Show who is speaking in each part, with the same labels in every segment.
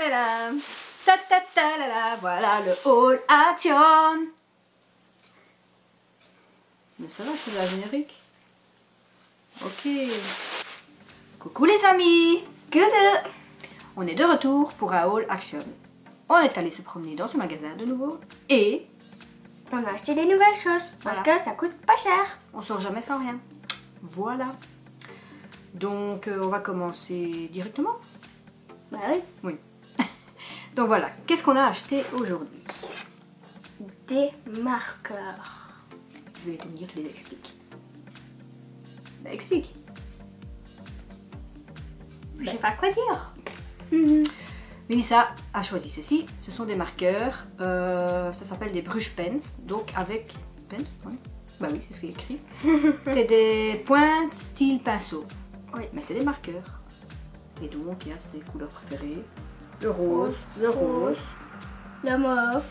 Speaker 1: la la. Ta ta ta la la. Voilà le Haul Action. Mais ça va, c'est la générique. Ok. Coucou les amis.
Speaker 2: Coucou.
Speaker 1: On est de retour pour un Haul Action. On est allé se promener dans ce magasin de nouveau. Et
Speaker 2: on a acheté des nouvelles choses parce que ça coûte pas cher.
Speaker 1: On sort jamais sans rien. Voilà. Donc on va commencer directement.
Speaker 2: Bah oui.
Speaker 1: Oui. Donc voilà, qu'est-ce qu'on a acheté aujourd'hui?
Speaker 2: Des marqueurs.
Speaker 1: Je vais te dire, je les explique. Bah, explique.
Speaker 2: Je sais pas quoi dire.
Speaker 1: Mélissa a choisi ceci. Ce sont des marqueurs. Ça s'appelle des brush pens. Donc avec... Pens, oui. Bah oui, c'est ce qu'il y a écrit. C'est des pointes style pinceau.
Speaker 2: Oui.
Speaker 1: Mais c'est des marqueurs. Et donc, il y a ses couleurs préférées. Le rose, le rose.
Speaker 2: Le mauve.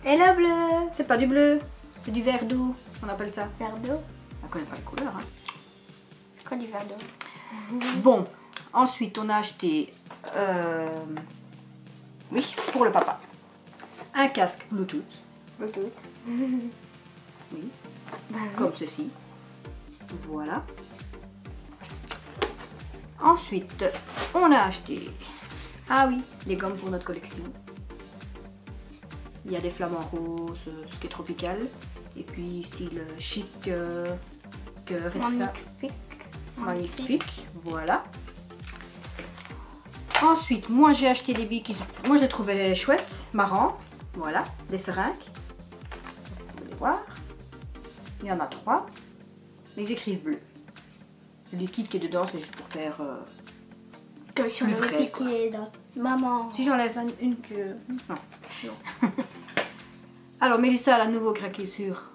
Speaker 2: Et le bleu.
Speaker 1: C'est pas du bleu, c'est du vert d'eau, on appelle ça.
Speaker 2: Vert d'eau.
Speaker 1: On connaît pas les couleurs, hein.
Speaker 2: C'est quoi du vert d'eau?
Speaker 1: Bon, ensuite on a acheté, oui, pour le papa, un casque Bluetooth.
Speaker 2: Bluetooth.
Speaker 1: Oui, comme ceci. Voilà. Ensuite, on a acheté, ah oui, les gommes pour notre collection. Il y a des flamants roses, tout ce qui est tropical. Et puis style chic, cœur et tout ça. Magnifique, voilà. Ensuite, moi j'ai acheté des billes qui, moi je les trouvais chouettes, marrants. Voilà, des seringues. Vous pouvez les voir. Il y en a 3. Mais ils écrivent bleu. Le liquide qui est dedans, c'est juste pour faire...
Speaker 2: Comme si on
Speaker 1: plus
Speaker 2: avait
Speaker 1: frais,
Speaker 2: piqué dans maman.
Speaker 1: Si j'enlève une que... Non. Alors Mélissa elle a à nouveau craqué sur...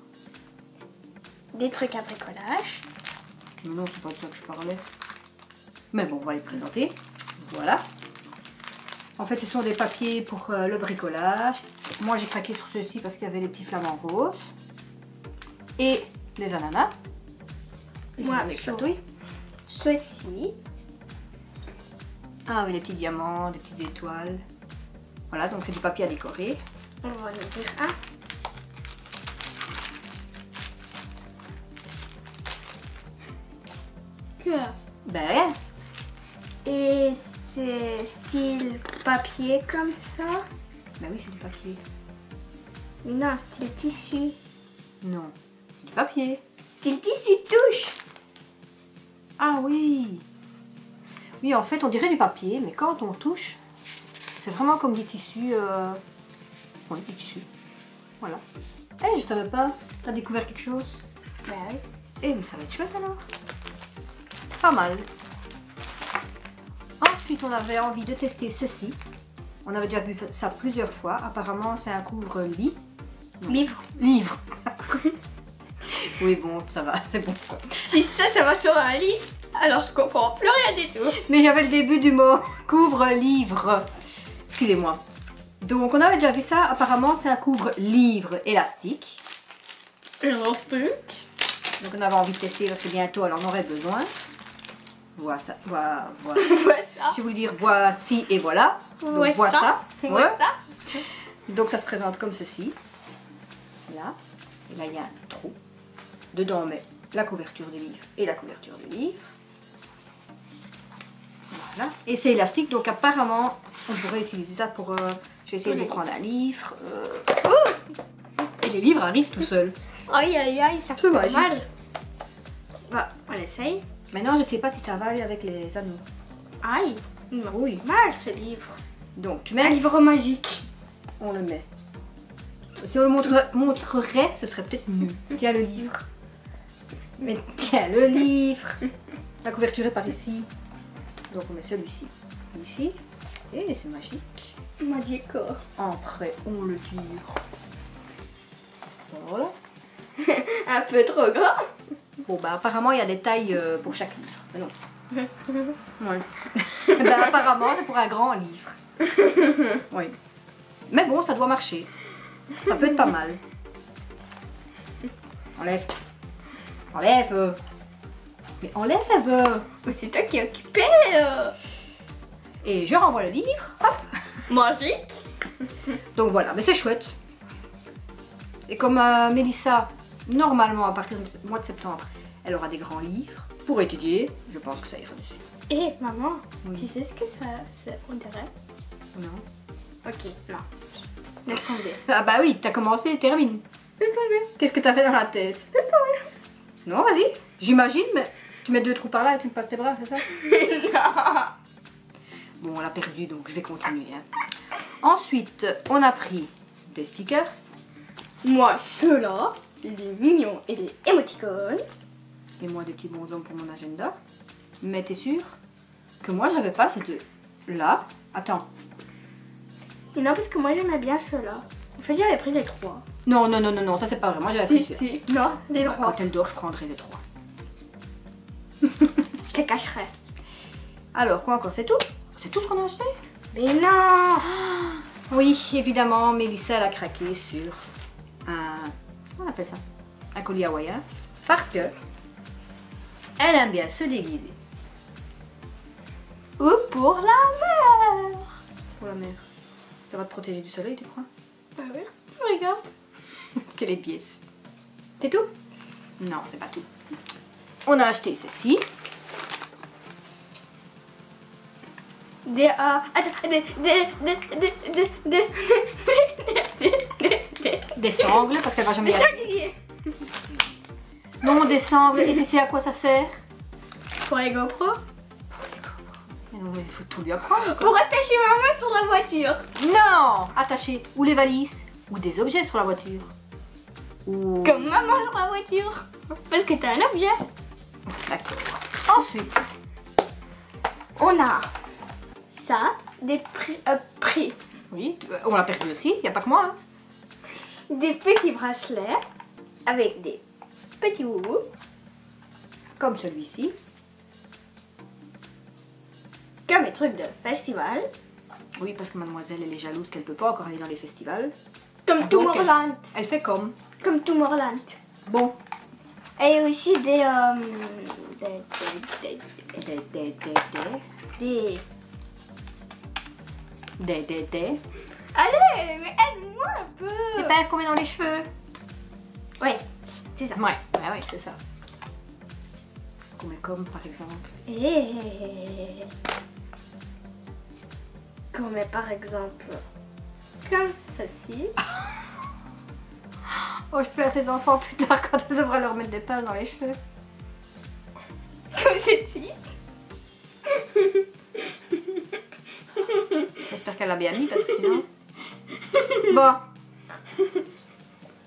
Speaker 2: Des trucs à bricolage.
Speaker 1: Mais non, c'est pas de ça que je parlais. Mais bon, on va les présenter. Voilà. En fait, ce sont des papiers pour le bricolage. Moi, j'ai craqué sur ceux-ci parce qu'il y avait les petits flamants roses. Et les ananas.
Speaker 2: Moi,
Speaker 1: avec chatouille.
Speaker 2: Ceci.
Speaker 1: Ah oui, les petits diamants, des petites étoiles. Voilà, donc c'est du papier à décorer.
Speaker 2: On va le dire un.
Speaker 1: Ben,
Speaker 2: Et c'est style papier comme ça.
Speaker 1: ben oui, c'est du papier.
Speaker 2: Non, style tissu.
Speaker 1: Non, c'est du papier.
Speaker 2: Style tissu touche.
Speaker 1: Ah oui. Oui, en fait, on dirait du papier, mais quand on touche, c'est vraiment comme du tissu. Oui, du tissu. Voilà. Eh, je savais pas. T'as découvert quelque chose?
Speaker 2: Ben oui.
Speaker 1: Eh, mais ça va être chouette alors. Pas mal. Ensuite, on avait envie de tester ceci. On avait déjà vu ça plusieurs fois. Apparemment, c'est un couvre-lit.
Speaker 2: Livre.
Speaker 1: Livre. Oui, bon, ça va, c'est bon.
Speaker 2: Si ça va sur un lit, alors je comprends plus rien du tout.
Speaker 1: Mais j'avais le début du mot couvre-livre. Excusez-moi. Donc, on avait déjà vu ça. Apparemment, c'est un couvre-livre élastique.
Speaker 2: Élastique.
Speaker 1: Donc, on avait envie de tester parce que bientôt, elle en aurait besoin. Voilà ça. Voilà.
Speaker 2: Voilà.
Speaker 1: Je vais vous le dire, voici et voilà. Donc, voilà ça. Ouais.
Speaker 2: Voilà ça.
Speaker 1: Donc, ça se présente comme ceci. Là. Et là, il y a un trou. Dedans, on met la couverture du livre et la couverture du livre. Voilà. Et c'est élastique, donc apparemment, on pourrait utiliser ça pour... je vais essayer de prendre un livre. Et les livres arrivent tout seuls.
Speaker 2: Aïe aïe aïe, ça fait
Speaker 1: magique.
Speaker 2: mal. Bah, on essaye.
Speaker 1: Maintenant, je sais pas si ça va aller avec les anneaux.
Speaker 2: Aïe.
Speaker 1: Oui.
Speaker 2: Mal ce livre.
Speaker 1: Donc, tu mets
Speaker 2: Un livre magique.
Speaker 1: On le met. Si on le montrerait, ce serait peut-être mieux. Tiens le livre. Mais tiens le livre. La couverture est par ici. Donc on met celui-ci. Ici. Et c'est magique.
Speaker 2: Magico.
Speaker 1: Après, on le tire. Voilà.
Speaker 2: Un peu trop grand.
Speaker 1: Bon, bah apparemment, il y a des tailles pour chaque livre. Mais non. Ouais. Ben, apparemment, c'est pour un grand livre. Oui. Mais bon, ça doit marcher. Ça peut être pas mal. Enlève. Enlève. Mais enlève.
Speaker 2: Mais c'est toi qui es occupé.
Speaker 1: Et je renvoie le livre. Hop.
Speaker 2: Magique.
Speaker 1: Donc voilà, mais c'est chouette. Et comme Mélissa, normalement à partir du mois de septembre, elle aura des grands livres pour étudier, je pense que ça ira dessus.
Speaker 2: Et maman,
Speaker 1: Oui.
Speaker 2: tu sais ce que ça on dirait?
Speaker 1: Non.
Speaker 2: Ok, non. Laisse tomber.
Speaker 1: Ah bah oui, t'as commencé, termine.
Speaker 2: Laisse tomber.
Speaker 1: Qu'est-ce que t'as fait dans la tête?
Speaker 2: Laisse tomber.
Speaker 1: Non, vas-y. J'imagine, mais tu mets 2 trous par là et tu me passes tes bras, c'est ça?
Speaker 2: Non.
Speaker 1: Bon, on l'a perdu, donc je vais continuer. Hein. Ensuite, on a pris des stickers.
Speaker 2: Moi, ceux-là, les mignons et les émoticônes.
Speaker 1: Et moi, des petits bonshommes pour mon agenda. Mais t'es sûr que moi, j'avais pas ces deux là? Attends.
Speaker 2: Et non, parce que moi, j'aimais bien ceux-là. En fait, j'avais pris les 3.
Speaker 1: Non, non, non, non, non, ça c'est pas vrai. Moi, j'avais pris celui-là.
Speaker 2: si. Non, les
Speaker 1: Quand
Speaker 2: 3.
Speaker 1: elle dort, je prendrai les 3.
Speaker 2: Je te cacherai.
Speaker 1: Alors, quoi encore? C'est tout? C'est tout ce qu'on a acheté?
Speaker 2: Mais non.
Speaker 1: Oui, évidemment, Mélissa, elle a craqué sur un... Comment on appelle ça? Un collier hawaïen. Parce que elle aime bien se déguiser.
Speaker 2: Ou pour la mer.
Speaker 1: Pour la mer. Ça va te protéger du soleil, tu crois?
Speaker 2: Ah oui, regarde.
Speaker 1: Quelle épice. C'est tout? Non, c'est pas tout. On a acheté ceci. Des sangles, parce qu'elle va jamais y aller. Non, des sangles. Et tu sais à quoi ça sert?
Speaker 2: Pour les GoPro.
Speaker 1: Mais non, mais il faut tout lui apprendre. Quoi.
Speaker 2: Pour attacher ma main sur la voiture.
Speaker 1: Non! Attacher ou les valises, ou des objets sur la voiture. Ou...
Speaker 2: Comme maman sur la voiture. Parce que t'as un objet.
Speaker 1: D'accord. Ensuite,
Speaker 2: On a ça, des prix.
Speaker 1: oui, on l'a perdu aussi, il n'y a pas que moi. Hein.
Speaker 2: Des petits bracelets avec des petits boubous.
Speaker 1: Comme celui-ci.
Speaker 2: Comme les trucs de festival.
Speaker 1: Oui, parce que mademoiselle, elle est jalouse qu'elle ne peut pas encore aller dans les festivals.
Speaker 2: Comme
Speaker 1: Donc,
Speaker 2: Tomorrowland.
Speaker 1: Elle fait comme.
Speaker 2: Comme Tomorrowland.
Speaker 1: Bon.
Speaker 2: Et aussi des Allez, mais aide-moi un peu.
Speaker 1: Des pinces qu'on met dans les cheveux.
Speaker 2: Ouais, c'est ça.
Speaker 1: Ouais, c'est ça. Qu'on met comme, par exemple.
Speaker 2: Et qu'on met par exemple comme ceci.
Speaker 1: Oh, je place les enfants plus tard quand elle devra leur mettre des pinces dans les cheveux.
Speaker 2: Comme ceci.
Speaker 1: J'espère qu'elle l'a bien mis parce que sinon... Bon.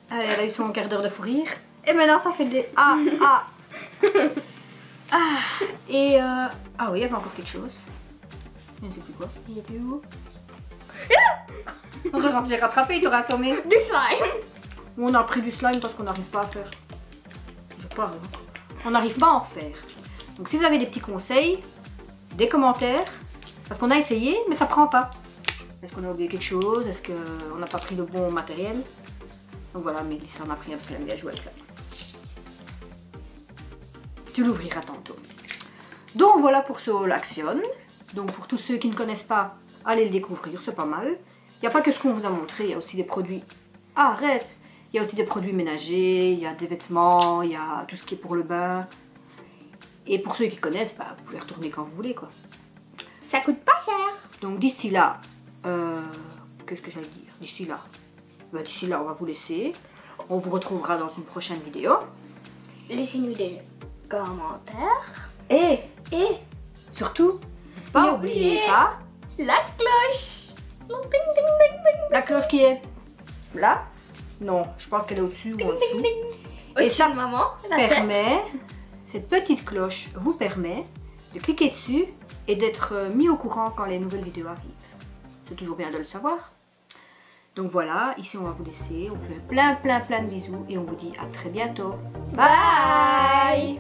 Speaker 1: Allez, elle a eu son quart d'heure de fou rire. Et maintenant, ça fait des... Ah. Et... Ah oui, il y avait encore quelque chose. Je ne sais plus quoi.
Speaker 2: Il est où?
Speaker 1: Je l'ai rattrapé, il t'aurait assommé.
Speaker 2: Du slime.
Speaker 1: On a pris du slime parce qu'on n'arrive pas à faire. Je sais pas, hein. On n'arrive pas à en faire. Donc si vous avez des petits conseils, des commentaires, parce qu'on a essayé, mais ça prend pas. Est-ce qu'on a oublié quelque chose? Est-ce qu'on n'a pas pris le bon matériel? Donc voilà, Mélissa en a pris un parce qu'elle aime bien jouer avec ça. Tu l'ouvriras tantôt. Donc voilà pour ce haul Action. Donc pour tous ceux qui ne connaissent pas, allez le découvrir, c'est pas mal. Il n'y a pas que ce qu'on vous a montré, il y a aussi des produits... Ah, arrête! Il y a aussi des produits ménagers, il y a des vêtements, il y a tout ce qui est pour le bain. Et pour ceux qui connaissent, bah, vous pouvez retourner quand vous voulez, quoi.
Speaker 2: Ça coûte pas cher.
Speaker 1: Donc d'ici là, qu'est-ce que j'allais dire? D'ici là, on va vous laisser. On vous retrouvera dans une prochaine vidéo.
Speaker 2: Laissez-nous des commentaires.
Speaker 1: Et
Speaker 2: Et
Speaker 1: surtout, pas
Speaker 2: N'oubliez
Speaker 1: oublier pas
Speaker 2: la cloche. Ding, ding, ding, ding.
Speaker 1: la cloche qui est là. Non, je pense qu'elle est au-dessus ou en dessous. Et
Speaker 2: Au-dessus
Speaker 1: ça
Speaker 2: de maman, la tête.
Speaker 1: permet, cette petite cloche vous permet de cliquer dessus et d'être mis au courant quand les nouvelles vidéos arrivent. C'est toujours bien de le savoir. Donc voilà, ici on va vous laisser. On vous fait plein de bisous et on vous dit à très bientôt.
Speaker 2: Bye.